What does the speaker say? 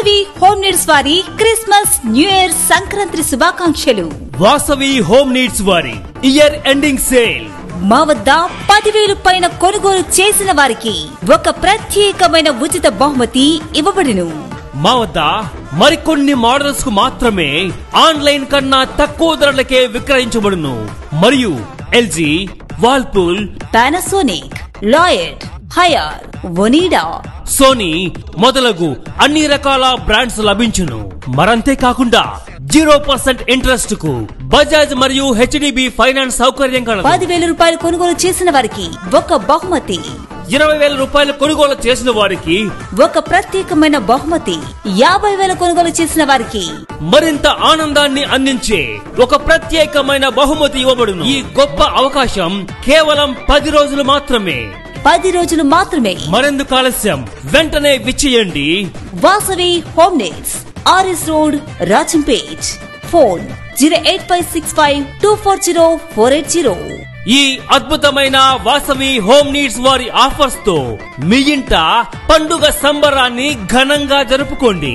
Vasavi home needs వారి Christmas new year Sankranti శుభాకాంక్షలు. Vasavi home needs వారి ఇయర్ ఎండింగ్ సేల్. మా వద్ద 10,000 పైన కొనుగోలు చేసిన వారికి ఒక ప్రత్యేకమైన ఉచిత బహుమతి ఇవ్వబడును. మా వద్ద మరికొన్ని మోడల్స్ కు మాత్రమే ఆన్లైన్ కన్నా తక్కువ ధరలకే విక్రయించబడును. మరియు LG, Whirlpool, Panasonic, Lloyd, Haier, Onida, Sony మొదలగు అన్ని రకాల బ్రాండ్స్ లభించును. మరంతే కాకుండా 0% ఇంట్రెస్ట్ కు బజాజ్ మరియు హెచ్డిబి ఫైనాన్స్ సౌకర్యం కలదు. 10,000 రూపాయలు కొనుగోలు చేసిన వారికి ఒక బహుమతి, 20,000 రూపాయలు కొనుగోలు చేసిన వారికి ఒక ప్రత్యేకమైన బహుమతి, 50,000 కొనుగోలు చేసిన వారికి మరింత ఆనందాన్ని అందించే ఒక ప్రత్యేకమైన బహుమతి ఇవ్వబడును. ఈ గొప్ప అవకాశం కేవలం 10 రోజులు మాత్రమే. 10 రోజులు మాత్రమే. మరెందుకు ఆలస్యం, వెంటనే విచ్చేయండి. Vasavi home needs, RS road, Rajampet. Phone 08565240480. ఈ అద్భుతమైన వాసవి హోమ్ నీడ్స్ వారి ఆఫర్స్ తో మీ ఇంట పండుగ సంబరాన్ని ఘనంగా జరుపుకోండి.